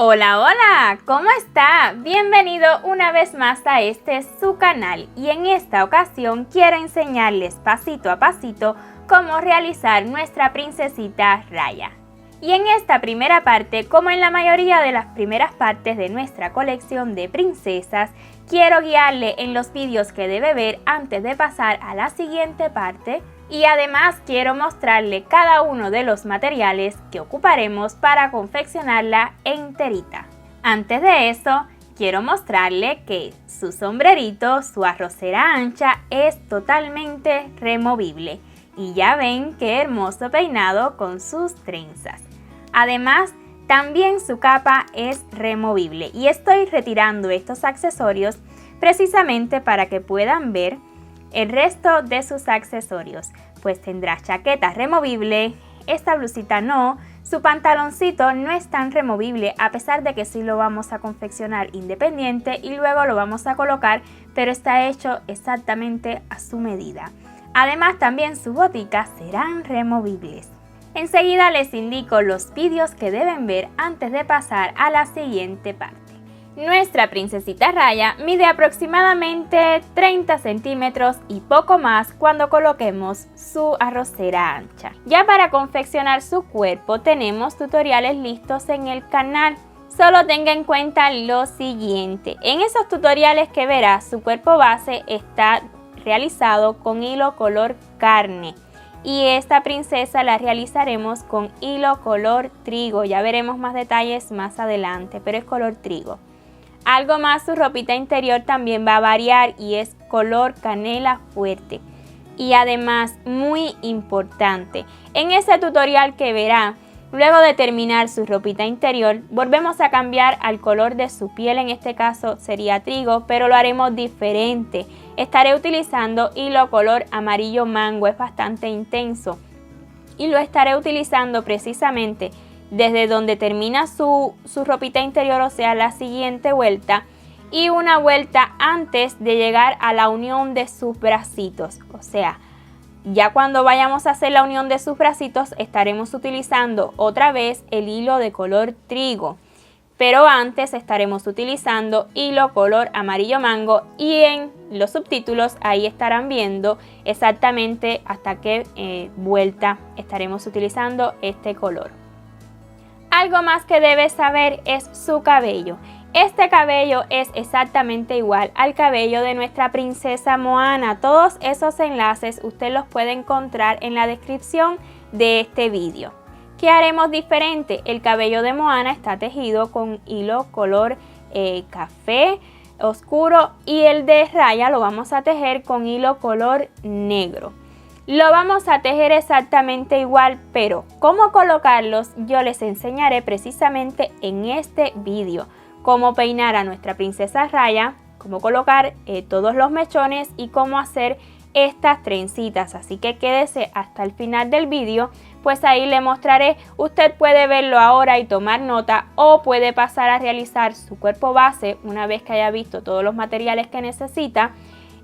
Hola, hola, ¿cómo está? Bienvenido una vez más a su canal y en esta ocasión quiero enseñarles pasito a pasito cómo realizar nuestra princesita Raya. Y en esta primera parte, como en la mayoría de las primeras partes de nuestra colección de princesas, quiero guiarle en los vídeos que debe ver antes de pasar a la siguiente parte. Y además quiero mostrarle cada uno de los materiales que ocuparemos para confeccionarla enterita. Antes de eso, quiero mostrarle que su sombrerito, su arrocera ancha, es totalmente removible. Y ya ven qué hermoso peinado con sus trenzas. Además, también su capa es removible y estoy retirando estos accesorios precisamente para que puedan ver el resto de sus accesorios, pues tendrá chaqueta removible, esta blusita no, su pantaloncito no es tan removible a pesar de que sí lo vamos a confeccionar independiente y luego lo vamos a colocar, pero está hecho exactamente a su medida. Además también sus boticas serán removibles. Enseguida les indico los vídeos que deben ver antes de pasar a la siguiente parte. Nuestra princesita Raya mide aproximadamente 30 centímetros y poco más cuando coloquemos su arrocera ancha. Ya para confeccionar su cuerpo tenemos tutoriales listos en el canal. Solo tenga en cuenta lo siguiente. En esos tutoriales que verá, su cuerpo base está realizado con hilo color carne. Y esta princesa la realizaremos con hilo color trigo. Ya veremos más detalles más adelante, pero es color trigo. Algo más, su ropita interior también va a variar y es color canela fuerte. Y además, muy importante, en ese tutorial que verá, luego de terminar su ropita interior, volvemos a cambiar al color de su piel, en este caso sería trigo, pero lo haremos diferente. Estaré utilizando hilo color amarillo mango, es bastante intenso. Y lo estaré utilizando precisamente desde donde termina su ropita interior, o sea, la siguiente vuelta, y una vuelta antes de llegar a la unión de sus bracitos. O sea, ya cuando vayamos a hacer la unión de sus bracitos, estaremos utilizando otra vez el hilo de color trigo. Pero antes estaremos utilizando hilo color amarillo mango y en los subtítulos ahí estarán viendo exactamente hasta qué vuelta estaremos utilizando este color. Algo más que debes saber es su cabello. Este cabello es exactamente igual al cabello de nuestra princesa Moana. Todos esos enlaces usted los puede encontrar en la descripción de este vídeo. ¿Qué haremos diferente? El cabello de Moana está tejido con hilo color café oscuro y el de Raya lo vamos a tejer con hilo color negro. Lo vamos a tejer exactamente igual, pero cómo colocarlos yo les enseñaré precisamente en este vídeo. Cómo peinar a nuestra princesa Raya, cómo colocar todos los mechones y cómo hacer estas trencitas. Así que quédese hasta el final del vídeo, pues ahí le mostraré. Usted puede verlo ahora y tomar nota o puede pasar a realizar su cuerpo base una vez que haya visto todos los materiales que necesita.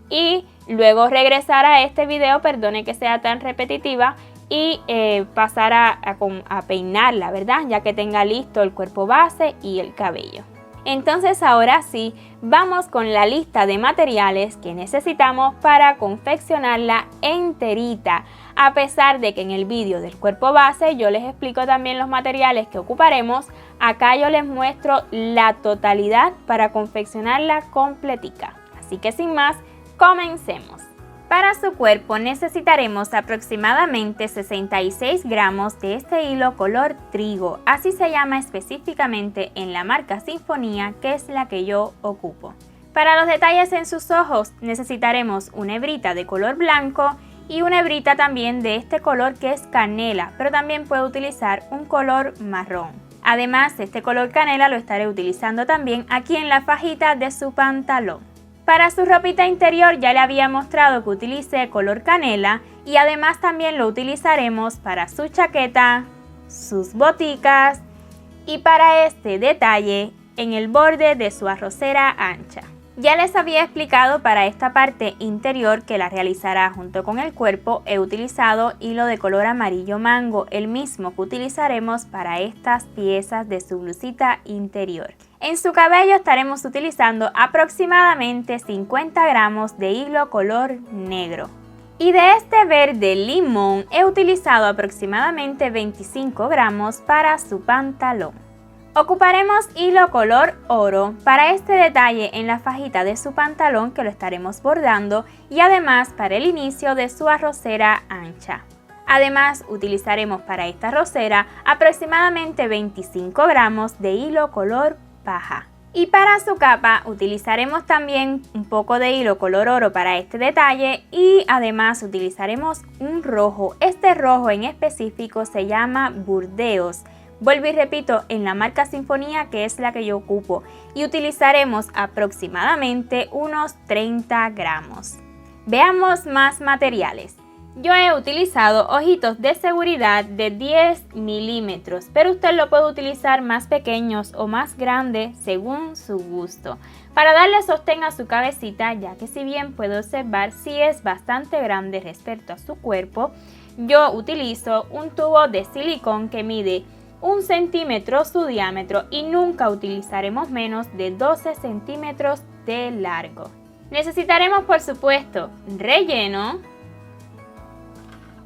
Y luego regresar a este video, perdone que sea tan repetitiva, y pasar a peinarla, ¿verdad? Ya que tenga listo el cuerpo base y el cabello. Entonces ahora sí, vamos con la lista de materiales que necesitamos para confeccionarla enterita. A pesar de que en el vídeo del cuerpo base yo les explico también los materiales que ocuparemos, acá yo les muestro la totalidad para confeccionarla completica. Así que sin más, comencemos. Para su cuerpo necesitaremos aproximadamente 66 gramos de este hilo color trigo, así se llama específicamente en la marca Sinfonía, que es la que yo ocupo. Para los detalles en sus ojos necesitaremos una hebrita de color blanco y una hebrita también de este color que es canela, pero también puede utilizar un color marrón. Además, este color canela lo estaré utilizando también aquí en la fajita de su pantalón. Para su ropita interior ya le había mostrado que utilice color canela y además también lo utilizaremos para su chaqueta, sus boticas y para este detalle en el borde de su arrocera ancha. Ya les había explicado para esta parte interior que la realizará junto con el cuerpo. He utilizado hilo de color amarillo mango, el mismo que utilizaremos para estas piezas de su blusita interior. En su cabello estaremos utilizando aproximadamente 50 gramos de hilo color negro. Y de este verde limón he utilizado aproximadamente 25 gramos para su pantalón. Ocuparemos hilo color oro para este detalle en la fajita de su pantalón que lo estaremos bordando y además para el inicio de su arrocera ancha. Además utilizaremos para esta arrocera aproximadamente 25 gramos de hilo color paja. Y para su capa utilizaremos también un poco de hilo color oro para este detalle y además utilizaremos un rojo. Este rojo en específico se llama Burdeos. Vuelvo y repito, en la marca Sinfonía, que es la que yo ocupo, y utilizaremos aproximadamente unos 30 gramos. Veamos más materiales. Yo he utilizado ojitos de seguridad de 10 milímetros, pero usted lo puede utilizar más pequeños o más grandes según su gusto, para darle sostén a su cabecita, ya que si bien puede observar si es bastante grande respecto a su cuerpo, yo utilizo un tubo de silicón que mide 1 centímetro su diámetro y nunca utilizaremos menos de 12 centímetros de largo. Necesitaremos, por supuesto, relleno.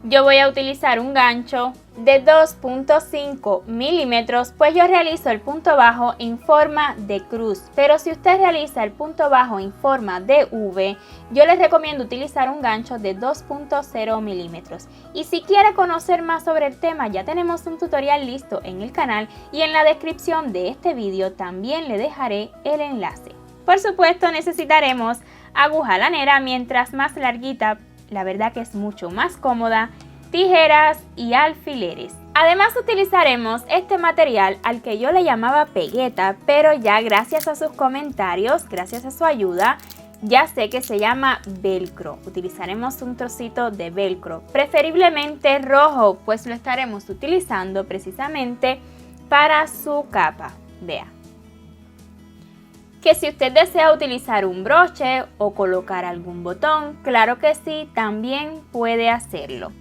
Yo voy a utilizar un gancho de 2.5 milímetros, pues yo realizo el punto bajo en forma de cruz, pero si usted realiza el punto bajo en forma de V, yo les recomiendo utilizar un gancho de 2.0 milímetros. Y si quiere conocer más sobre el tema, ya tenemos un tutorial listo en el canal y en la descripción de este vídeo también le dejaré el enlace. Por supuesto necesitaremos aguja lanera, mientras más larguita, la verdad que es mucho más cómoda, tijeras y alfileres. Además utilizaremos este material al que yo le llamaba pegueta, pero ya gracias a sus comentarios, gracias a su ayuda, ya sé que se llama velcro. Utilizaremos un trocito de velcro, preferiblemente rojo, pues lo estaremos utilizando precisamente para su capa. Vea. Que si usted desea utilizar un broche o colocar algún botón, claro que sí, también puede hacerlo.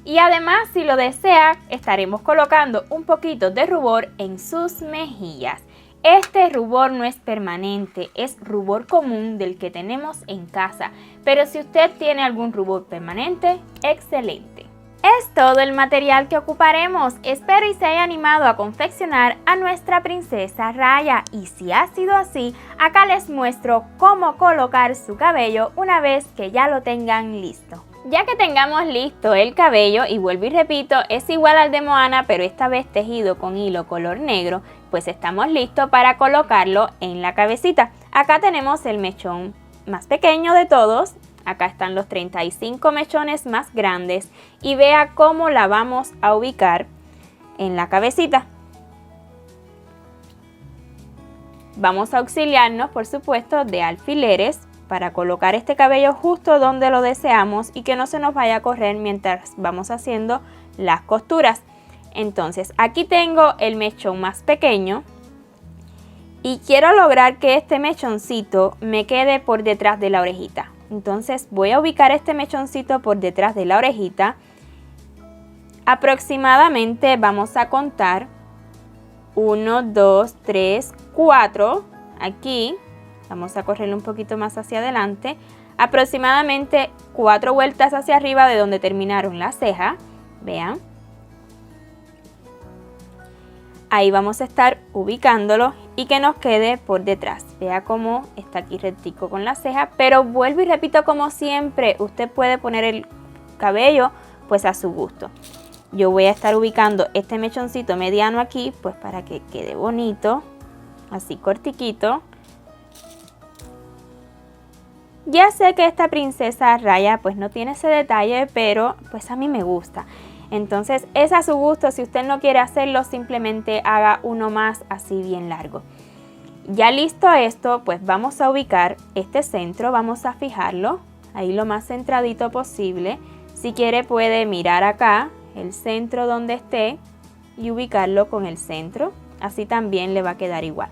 Y además, si lo desea, estaremos colocando un poquito de rubor en sus mejillas. Este rubor no es permanente, es rubor común del que tenemos en casa, pero si usted tiene algún rubor permanente, excelente. Es todo el material que ocuparemos. Espero y se haya animado a confeccionar a nuestra princesa Raya, y si ha sido así, acá les muestro cómo colocar su cabello una vez que ya lo tengan listo. Ya que tengamos listo el cabello, y vuelvo y repito, es igual al de Moana, pero esta vez tejido con hilo color negro, pues estamos listos para colocarlo en la cabecita. Acá tenemos el mechón más pequeño de todos. Acá están los 35 mechones más grandes y vea cómo la vamos a ubicar en la cabecita. Vamos a auxiliarnos, por supuesto, de alfileres para colocar este cabello justo donde lo deseamos y que no se nos vaya a correr mientras vamos haciendo las costuras. Entonces, aquí tengo el mechón más pequeño y quiero lograr que este mechoncito me quede por detrás de la orejita. Entonces voy a ubicar este mechoncito por detrás de la orejita. Aproximadamente vamos a contar 1, 2, 3, 4. Aquí vamos a correrlo un poquito más hacia adelante. Aproximadamente 4 vueltas hacia arriba de donde terminaron las cejas. Vean. Ahí vamos a estar ubicándolo y que nos quede por detrás. Vea cómo está aquí rectico con la ceja, pero vuelvo y repito, como siempre, usted puede poner el cabello pues a su gusto. Yo voy a estar ubicando este mechoncito mediano aquí, pues para que quede bonito, así cortiquito. Ya sé que esta princesa Raya pues no tiene ese detalle, pero pues a mí me gusta. Entonces es a su gusto. Si usted no quiere hacerlo, simplemente haga uno más así bien largo. Ya listo esto, pues vamos a ubicar este centro, vamos a fijarlo ahí lo más centradito posible. Si quiere puede mirar acá el centro donde esté y ubicarlo con el centro, así también le va a quedar igual.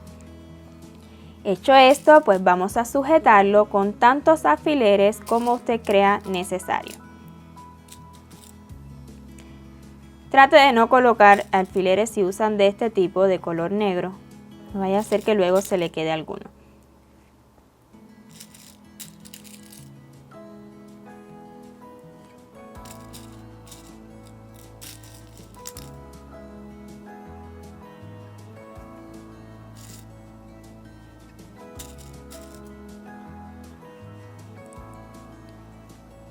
Hecho esto, pues vamos a sujetarlo con tantos alfileres como usted crea necesario. Trate de no colocar alfileres si usan de este tipo de color negro. No vaya a ser que luego se le quede alguno.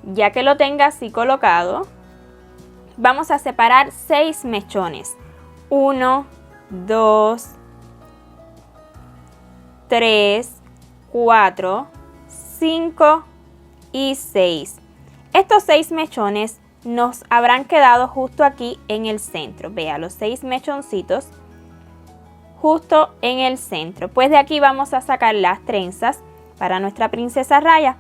Ya que lo tenga así colocado, vamos a separar 6 mechones. 1, 2, 3, 4, 5 y 6. Estos 6 mechones nos habrán quedado justo aquí en el centro. Vea los 6 mechoncitos justo en el centro. Pues de aquí vamos a sacar las trenzas para nuestra princesa Raya.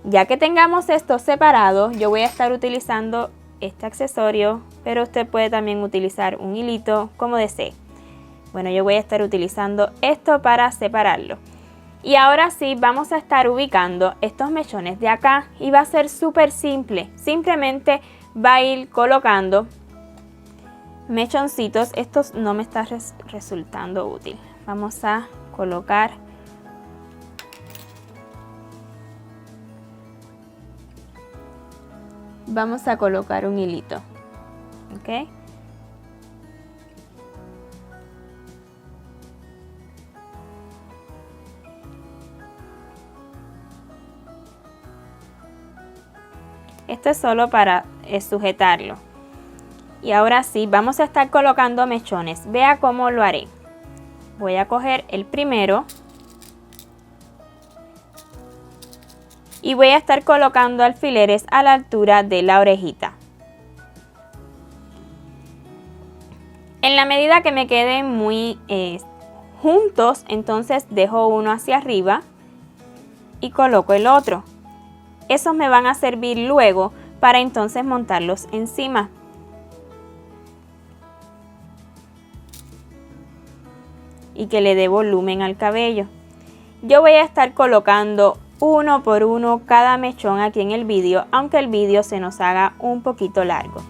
Ya que tengamos estos separados, yo voy a estar utilizando este accesorio, pero usted puede también utilizar un hilito como desee. Bueno, yo voy a estar utilizando esto para separarlo. Y ahora sí, vamos a estar ubicando estos mechones de acá y va a ser súper simple. Simplemente va a ir colocando mechoncitos. Estos no me está resultando útil. Vamos a colocar un hilito, ¿ok? Esto es solo para sujetarlo. Y ahora sí, vamos a estar colocando mechones. Vea cómo lo haré. Voy a coger el primero y voy a estar colocando alfileres a la altura de la orejita. En la medida que me queden muy juntos, entonces dejo uno hacia arriba y coloco el otro. Esos me van a servir luego para entonces montarlos encima. Y que le dé volumen al cabello. Yo voy a estar colocando uno por uno cada mechón aquí en el vídeo, aunque el vídeo se nos haga un poquito largo.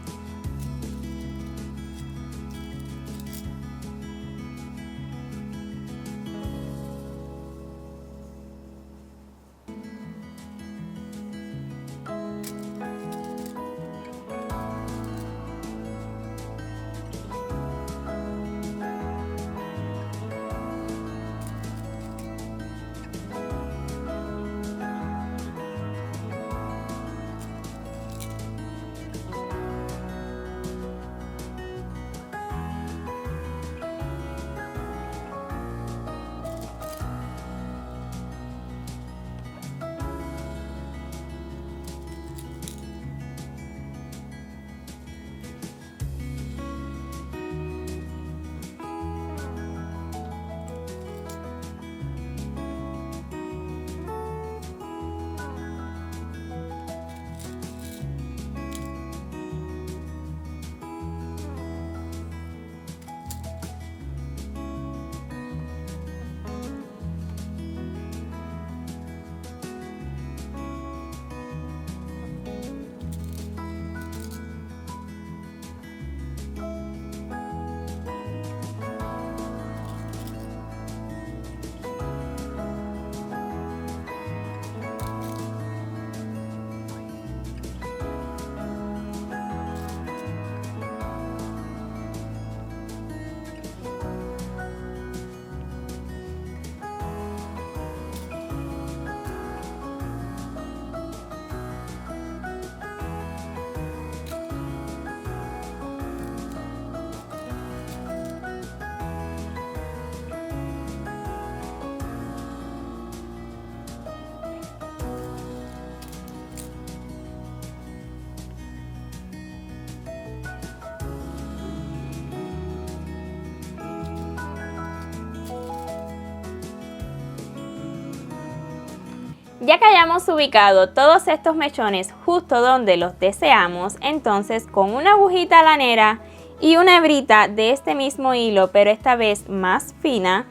Ya que hayamos ubicado todos estos mechones justo donde los deseamos, entonces con una agujita lanera y una hebrita de este mismo hilo, pero esta vez más fina,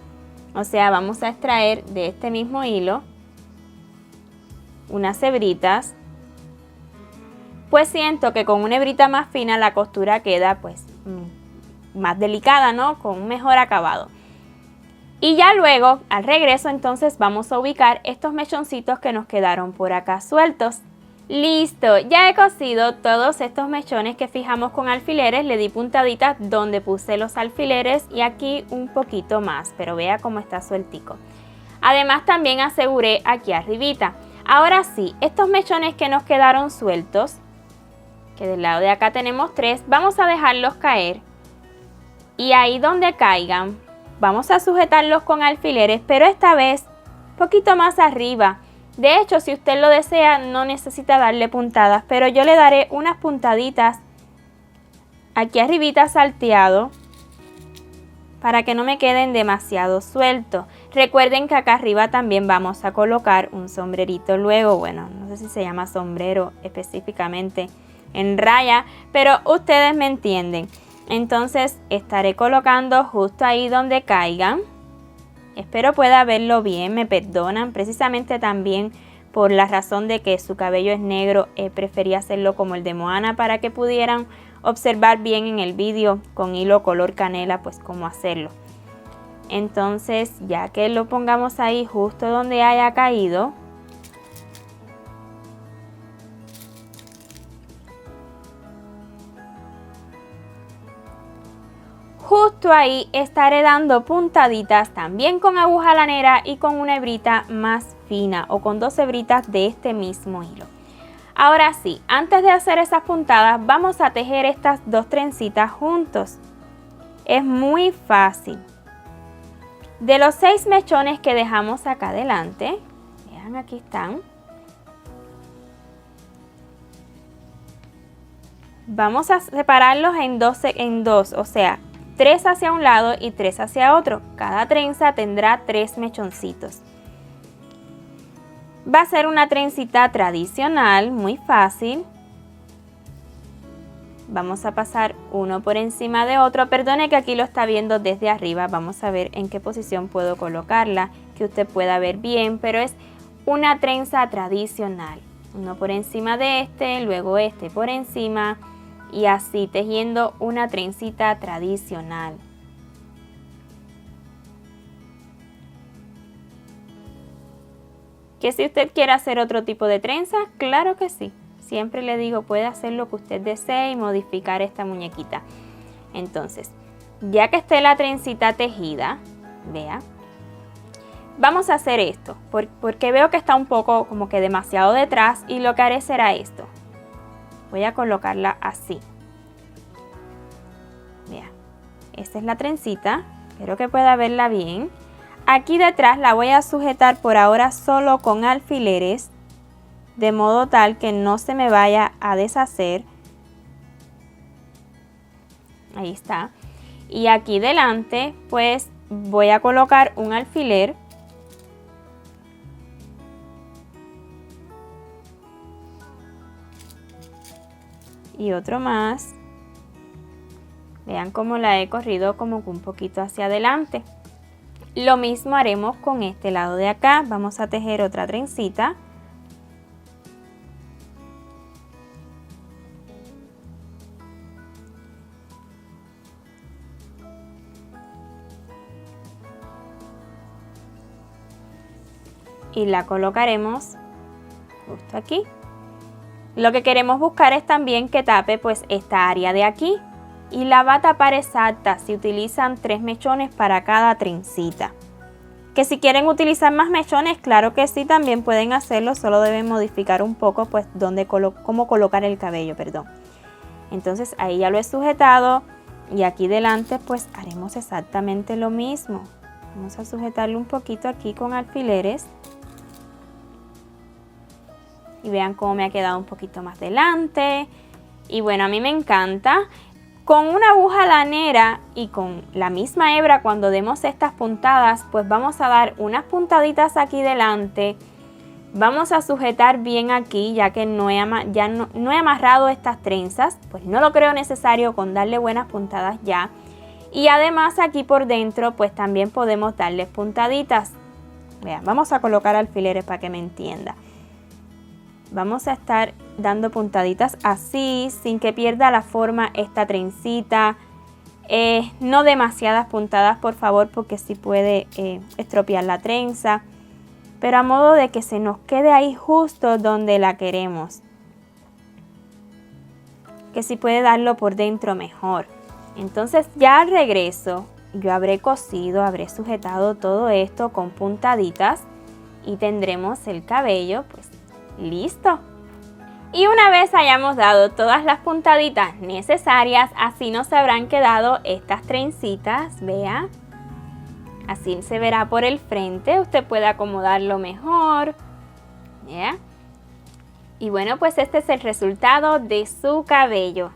O sea, vamos a extraer de este mismo hilo unas hebritas. Pues siento que con una hebrita más fina la costura queda pues más delicada, ¿no? Con un mejor acabado. Y ya luego, al regreso, entonces vamos a ubicar estos mechoncitos que nos quedaron por acá sueltos. Listo, ya he cosido todos estos mechones que fijamos con alfileres, le di puntaditas donde puse los alfileres y aquí un poquito más, pero vea cómo está sueltico. Además también aseguré aquí arribita. Ahora sí, estos mechones que nos quedaron sueltos, que del lado de acá tenemos 3, vamos a dejarlos caer y ahí donde caigan vamos a sujetarlos con alfileres, pero esta vez un poquito más arriba. De hecho, si usted lo desea, no necesita darle puntadas, pero yo le daré unas puntaditas aquí arribita salteado para que no me queden demasiado sueltos. Recuerden que acá arriba también vamos a colocar un sombrerito luego, bueno, no sé si se llama sombrero específicamente en raya, pero ustedes me entienden. Entonces estaré colocando justo ahí donde caigan. Espero pueda verlo bien, me perdonan, precisamente también por la razón de que su cabello es negro, preferí hacerlo como el de Moana para que pudieran observar bien en el vídeo con hilo color canela pues cómo hacerlo. Entonces ya que lo pongamos ahí justo donde haya caído, justo ahí estaré dando puntaditas también con aguja lanera y con una hebrita más fina o con 2 hebritas de este mismo hilo. Ahora sí, antes de hacer esas puntadas vamos a tejer estas 2 trencitas juntos. Es muy fácil. De los 6 mechones que dejamos acá adelante, vean aquí están. Vamos a separarlos en dos, o sea, 3 hacia un lado y 3 hacia otro. Cada trenza tendrá 3 mechoncitos. Va a ser una trencita tradicional, muy fácil. Vamos a pasar uno por encima de otro. Perdone que aquí lo está viendo desde arriba. Vamos a ver en qué posición puedo colocarla, que usted pueda ver bien, pero es una trenza tradicional. Uno por encima de este, luego este por encima y así tejiendo una trencita tradicional. Que si usted quiere hacer otro tipo de trenza, claro que sí. Siempre le digo, puede hacer lo que usted desee y modificar esta muñequita. Entonces, ya que esté la trencita tejida, vea, vamos a hacer esto, porque veo que está un poco como que demasiado detrás y lo que haré será esto. Voy a colocarla así. Vea, esta es la trencita, espero que pueda verla bien. Aquí detrás la voy a sujetar por ahora solo con alfileres, de modo tal que no se me vaya a deshacer. Ahí está. Y aquí delante pues voy a colocar un alfiler. Y otro más. Vean cómo la he corrido como que un poquito hacia adelante. Lo mismo haremos con este lado de acá. Vamos a tejer otra trencita. Y la colocaremos justo aquí. Lo que queremos buscar es también que tape pues esta área de aquí. Y la va a tapar exacta si utilizan 3 mechones para cada trencita. Que si quieren utilizar más mechones, claro que sí, también pueden hacerlo, solo deben modificar un poco pues cómo colocar el cabello, perdón. Entonces ahí ya lo he sujetado y aquí delante pues haremos exactamente lo mismo. Vamos a sujetarlo un poquito aquí con alfileres. Y vean cómo me ha quedado un poquito más delante. Y bueno, a mí me encanta. Con una aguja lanera y con la misma hebra cuando demos estas puntadas, pues vamos a dar unas puntaditas aquí delante. Vamos a sujetar bien aquí, ya que no he amarrado estas trenzas, pues no lo creo necesario con darle buenas puntadas ya. Y además aquí por dentro pues también podemos darles puntaditas. Vean, vamos a colocar alfileres para que me entienda. Vamos a estar dando puntaditas así, sin que pierda la forma esta trencita. No demasiadas puntadas, por favor, porque sí puede estropear la trenza. Pero a modo de que se nos quede ahí justo donde la queremos. Que sí puede darlo por dentro mejor. Entonces ya al regreso yo habré cosido, habré sujetado todo esto con puntaditas y tendremos el cabello pues listo. Y una vez hayamos dado todas las puntaditas necesarias, así nos habrán quedado estas trencitas, vea. Así se verá por el frente, usted puede acomodarlo mejor, ¿ya? Y bueno, pues este es el resultado de su cabello.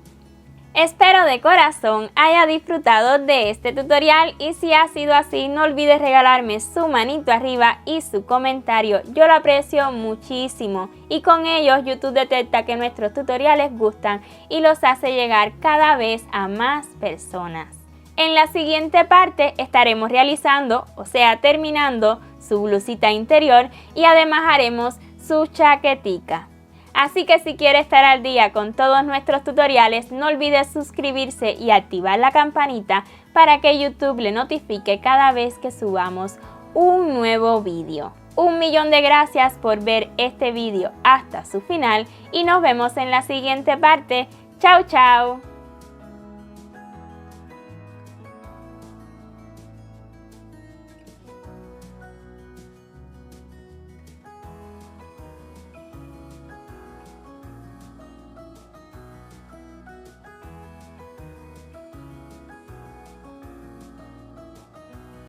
Espero de corazón haya disfrutado de este tutorial y si ha sido así no olvide regalarme su manito arriba y su comentario, yo lo aprecio muchísimo y con ellos YouTube detecta que nuestros tutoriales gustan y los hace llegar cada vez a más personas. En la siguiente parte estaremos realizando, o sea terminando su blusita interior y además haremos su chaquetica. Así que si quiere estar al día con todos nuestros tutoriales, no olvide suscribirse y activar la campanita para que YouTube le notifique cada vez que subamos un nuevo vídeo. 1.000.000 de gracias por ver este vídeo hasta su final y nos vemos en la siguiente parte. ¡Chao, chao!